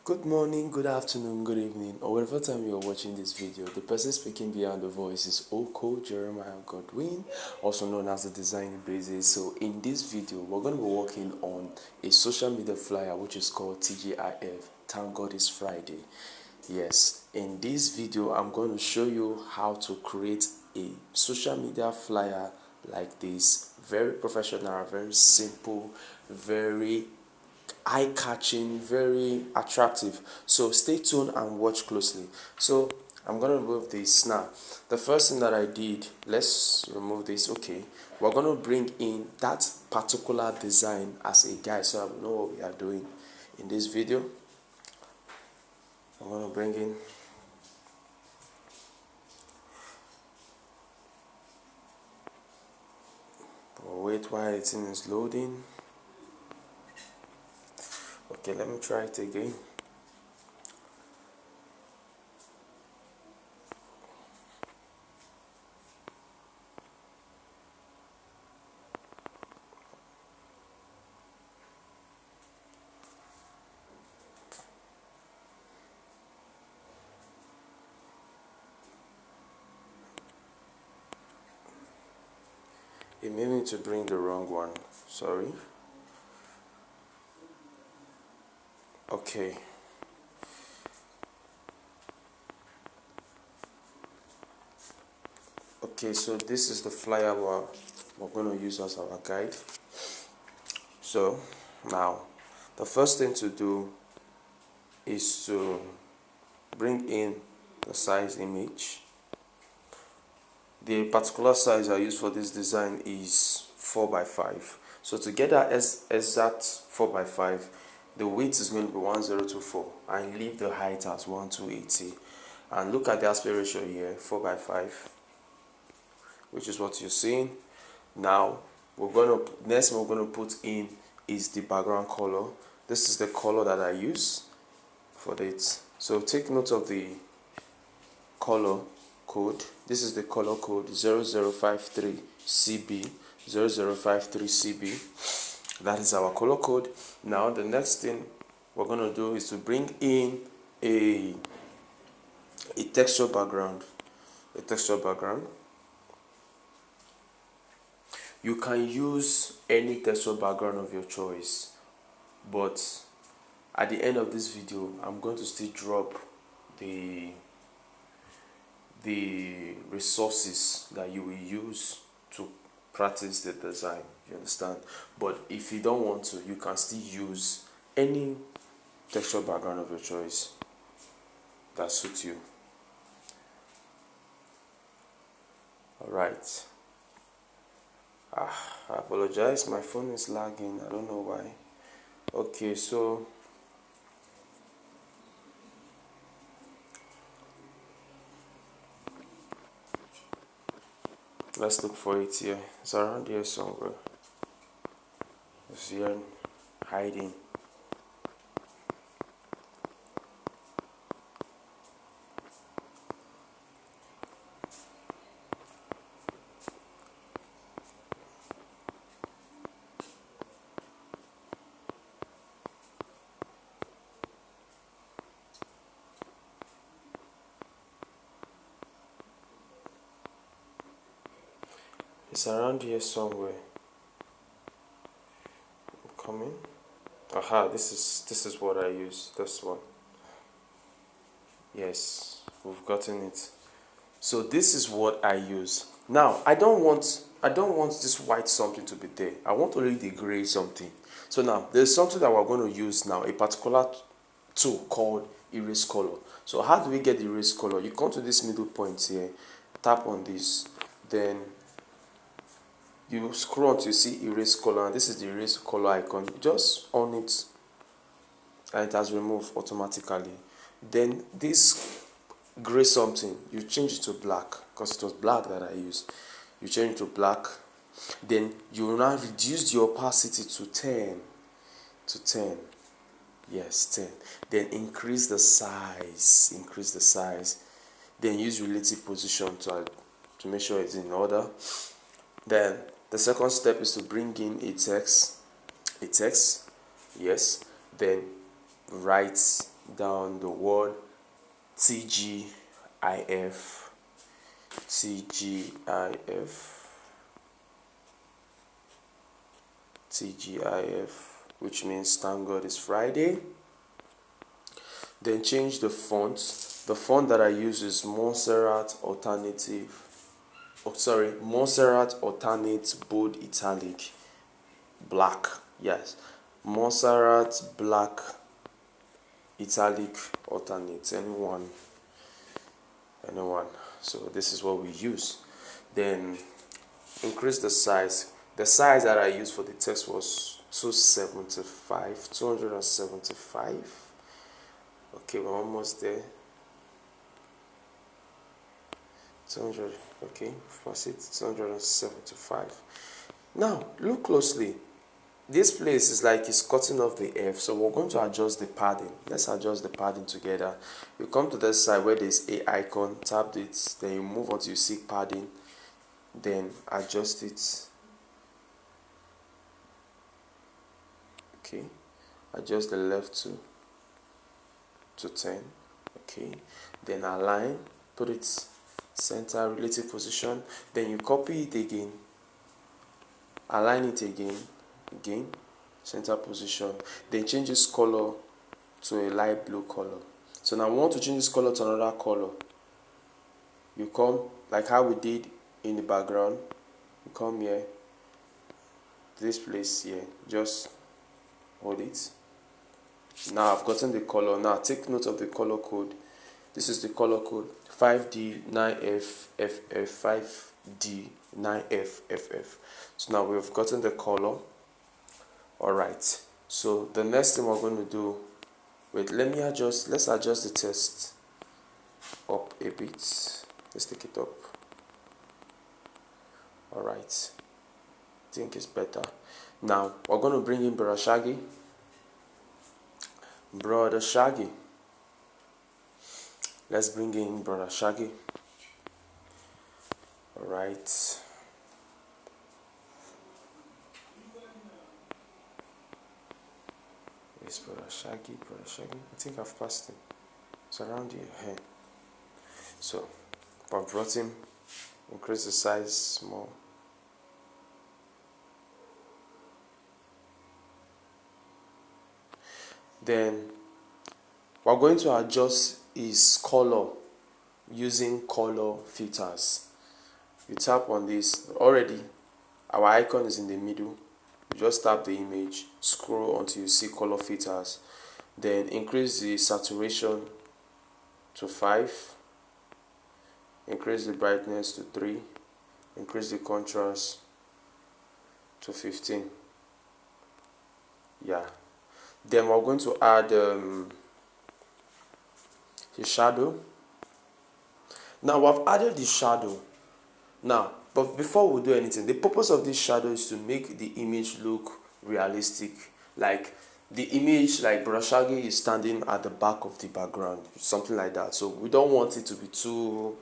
Good morning, good afternoon, good evening, or whatever time you're watching this video. The person speaking behind the voice is Oko Jeremiah Godwin, also known as the Design Basis. So in this video, we're going to be working on a social media flyer which is called TGIF. Thank God it's Friday. Yes, in this video, I'm going to show you how to create a social media flyer like this. Very professional, very simple, very eye-catching, very attractive. So stay tuned and watch closely. So I'm going to remove this now. The first thing that I did, let's remove this. Okay, we're going to bring in that particular design as a guide so I know what we are doing in this video. I'm going to bring in wait while it is loading. Okay, let me try it again. It made me to bring the wrong one. Sorry. Okay. Okay, so this is the flyer we're going to use as our guide. So now the first thing to do is to bring in the size image. The particular size I use for this design is 4x5. So to get that exact 4x5, the width is going to be 1024 and leave the height as 1280. And look at the aspect ratio here, 4x5, which is what you're seeing. Now next we're going to put in is the background color. This is the color that I use for it. So take note of the color code. This is the color code 0053CB. 0053CB. That is our color code. Now the next thing we're going to do is to bring in a texture background. A texture background. You can use any texture background of your choice, but at the end of this video I'm going to still drop the resources that you will use to practice the design, you understand? But if you don't want to, you can still use any texture background of your choice that suits you. Alright. I apologize, my phone is lagging, I don't know why. Okay, so let's look for it here. It's around here somewhere. It's here hiding. It's around here somewhere. I'm coming. Aha, this is what I use. This one. Yes, we've gotten it. So this is what I use. Now I don't want this white something to be there. I want only the gray something. So now there's something that we're going to use now, a particular tool called erase color. So how do we get the erase color? You come to this middle point here, tap on this, then you scroll until you see erase color, and this is the erase color icon. Just on it and it has removed automatically. Then this gray something, you change it to black, because it was black that I used. You change it to black, then you will now reduce the opacity to 10. Yes, 10. Then increase the size, then use relative position to make sure it's in order. Then the second step is to bring in a text, yes, then write down the word TGIF, TGIF, TGIF, which means thank God it's Friday. Then change the font. The font that I use is Montserrat Alternate Bold Italic Black. Yes, Montserrat Black Italic Alternate. Anyone. So this is what we use. Then increase the size. The size that I used for the text was 275. Okay, we're almost there. 200. Okay, proceed. 275. Now look closely. This place is like it's cutting off the F, so we're going to adjust the padding. Let's adjust the padding together. You come to this side where there's a icon, tap it, then you move on to you see padding, then adjust it. Okay, adjust the left to 10. Okay, then align, put it center, relative position, then you copy it again, align it again, center position, then change this color to a light blue color. So now we want to change this color to another color. You come like how we did in the background, you come here, this place here, just hold it. Now I've gotten the color. Now take note of the color code. This is the color code 5D9FFF, 5D9FFF. So now we've gotten the color. Alright, so the next thing we're going to do, let's adjust the text up a bit. Let's take it up. Alright, I think it's better. Now we're going to bring in Brother Shaggy. Let's bring in Brother Shaggy. Alright. Where's Brother Shaggy? I think I've passed him. It's around here. So I've brought him, increase the size small. Then we're going to adjust his color using color filters. You tap on this. Already our icon is in the middle. You just tap the image, scroll until you see color filters, then increase the saturation to 5, increase the brightness to 3, increase the contrast to 15. Yeah. Then we're going to add the shadow. Now I've added the shadow. Now, but before we do anything, the purpose of this shadow is to make the image look realistic. Like the image, like Brother Shaggy is standing at the back of the background, something like that. So we don't want it to be too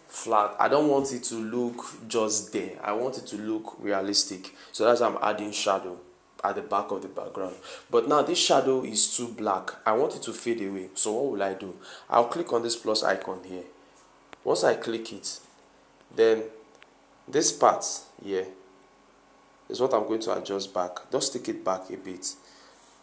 flat. I don't want it to look just there. I want it to look realistic. So that's why I'm adding shadow at the back of the background. But now this shadow is too black. I want it to fade away. So what will I do? I'll click on this plus icon here. Once I click it, then this part here is what I'm going to adjust back. Just take it back a bit.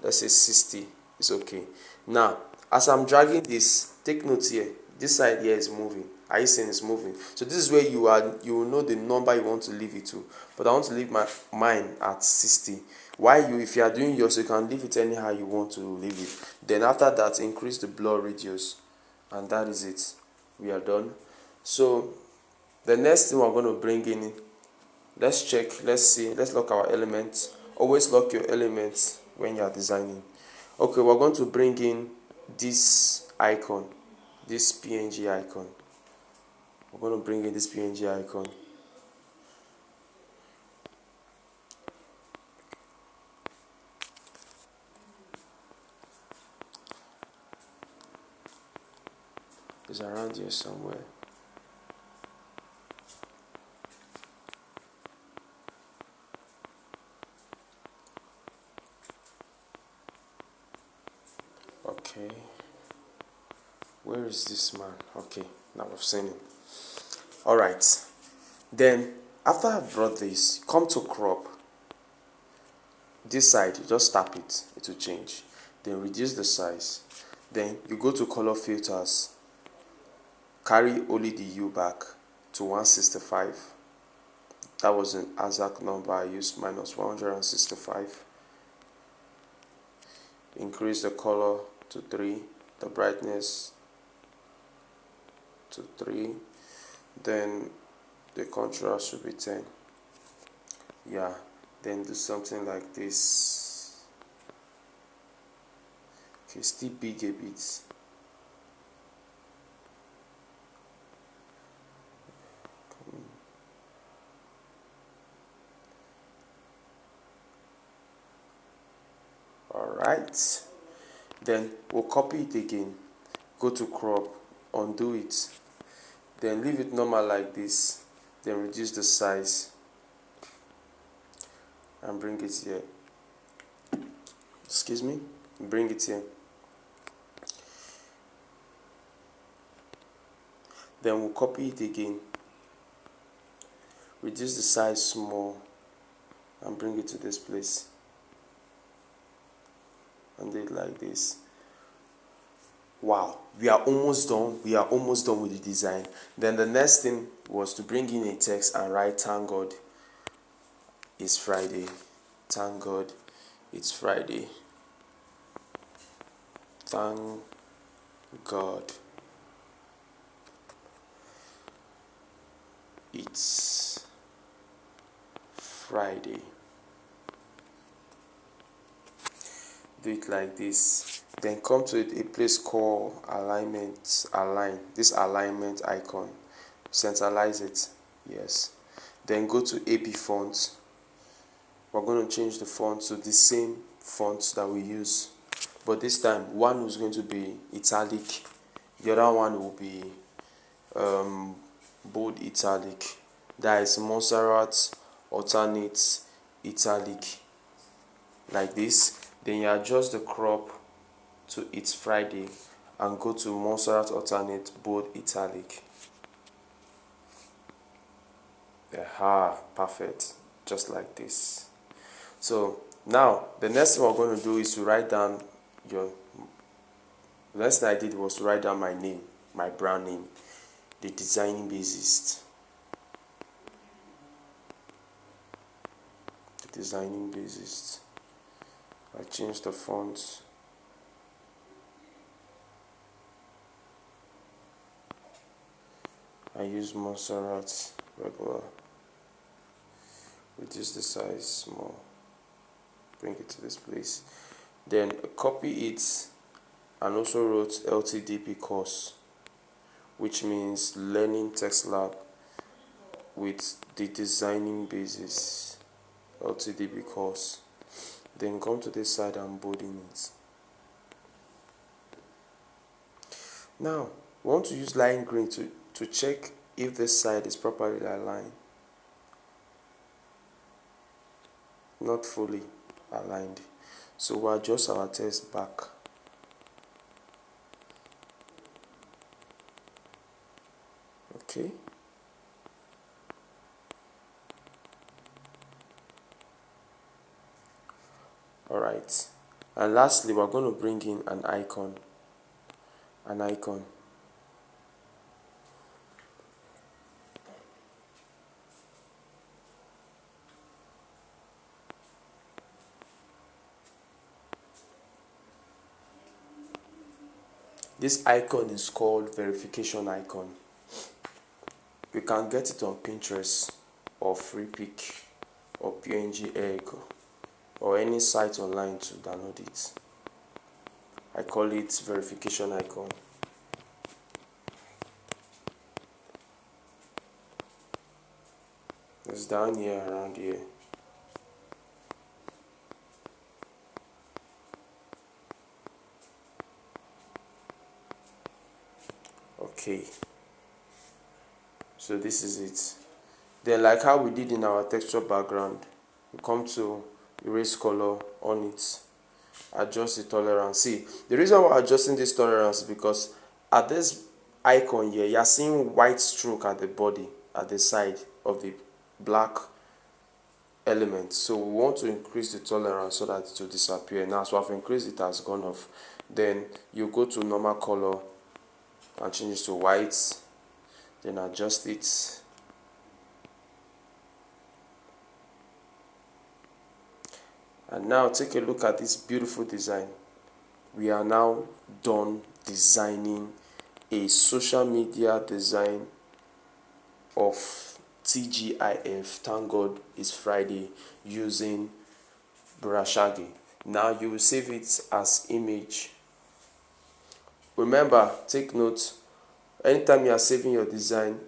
Let's say 60 is okay. Now as I'm dragging this, take note here, this side here is moving. Are you seeing it's moving? So this is where you will know the number you want to leave it to. But I want to leave mine at 60. Why if you are doing yours, you can leave it anyhow you want to leave it. Then after that, increase the blur radius, and that is it. We are done. So the next thing we're going to bring in, let's check, let's see, let's lock our elements. Always lock your elements when you are designing. Okay, we're going to bring in this icon, this PNG icon. We're going to bring in this PNG icon. It's around here somewhere. Okay, Where is this man? Okay, now I've seen him. Alright, then after I've brought this, come to crop. This side, you just tap it, it will change. Then reduce the size. Then you go to color filters, carry only the hue back to 165. That was an exact number I used, minus 165. Increase the color to 3, the brightness to 3, then the contrast should be 10. Yeah, then do something like this. Okay, still big a bit. Alright, then we'll copy it again, go to crop, undo it, then leave it normal like this, then reduce the size and bring it here. Excuse me, bring it here. Then we'll copy it again, reduce the size small and bring it to this place and do it like this. Wow, we are almost done. We are almost done with the design. Then the next thing was to bring in a text and write "Thank God it's Friday." Thank God it's Friday. Thank God it's Friday. Do it like this. Then come to a place called alignment. Align. This alignment icon. Centralize it. Yes. Then go to AP font. We're going to change the font to the same font that we use, but this time one is going to be italic, the other one will be bold italic. That is Montserrat alternate italic, like this. Then you adjust the crop to It's Friday and go to Montserrat alternate bold italic. Aha, perfect, just like this. So now the next thing we're going to do is to write down your, the next thing I did was to write down my name, my brand name, the designing bassist. The designing bassist. I changed the font. I use Montserrat regular. Reduce the size small. Bring it to this place. Then copy it and also wrote LTDP course, which means Learning Text Lab with the designing basis. LTDP course. Then come to this side and bolding it. Now we want to use line green to check if this side is properly aligned. Not fully aligned, so we'll adjust our text back. Okay, all right, and lastly we're going to bring in an icon. This icon is called verification icon. You can get it on Pinterest or FreePic or PNG Egg or any site online to download it. I call it verification icon. It's down here, around here. Okay, so this is it. Then like how we did in our texture background, we come to erase color on it, adjust the tolerance. See, the reason why I'm adjusting this tolerance is because At this icon here, you are seeing white stroke at the body, at the side of the black element. So we want to increase the tolerance so that it will disappear. Now, so I've increased, it has gone off. Then you go to normal color and change it to white, then adjust it. And now take a look at this beautiful design. We are now done designing a social media design of TGIF. Thank God it's Friday, using Brashagi. Now you will save it as image. Remember, take note, anytime you are saving your design,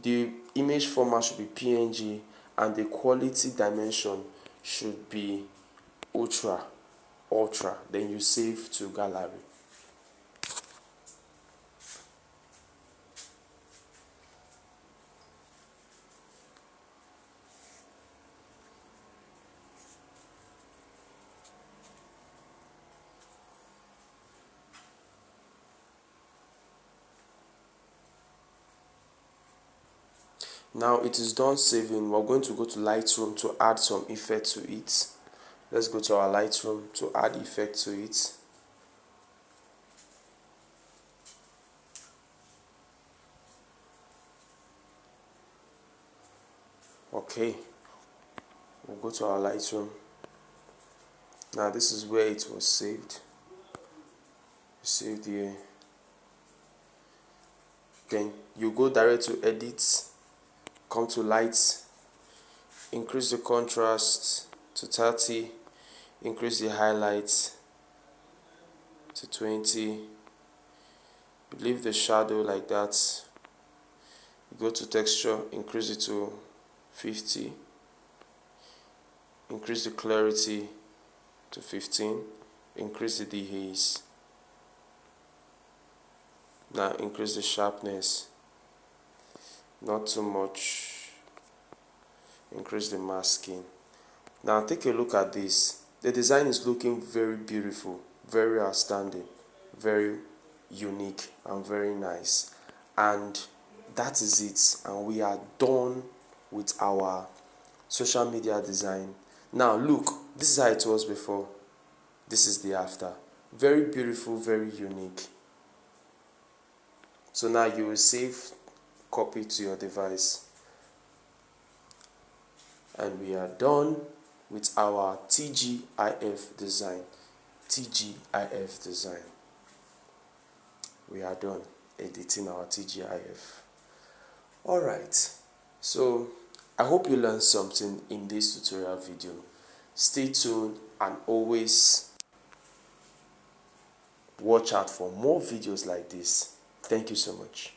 the image format should be PNG and the quality dimension should be ultra. Then you save to gallery. Now it is done saving. We're going to go to Lightroom to add some effect to it. Let's go to our Lightroom to add effect to it. Okay, we'll go to our Lightroom. Now this is where it was saved. Saved here. Then you go direct to edit, come to light, increase the contrast to 30, increase the highlights to 20, leave the shadow like that. You go to texture, increase it to 50, increase the clarity to 15, increase the dehaze. Now increase the sharpness, not too much, increase the masking. Now take a look at this. The design is looking very beautiful, very outstanding, very unique and very nice. And that is it, and we are done with our social media design. Now look, this is how it was before, this is the after. Very beautiful, very unique. So now you will save, copy to your device, and we are done with our TGIF design. TGIF design. We are done editing our TGIF. Alright, so I hope you learned something in this tutorial video. Stay tuned and always watch out for more videos like this. Thank you so much.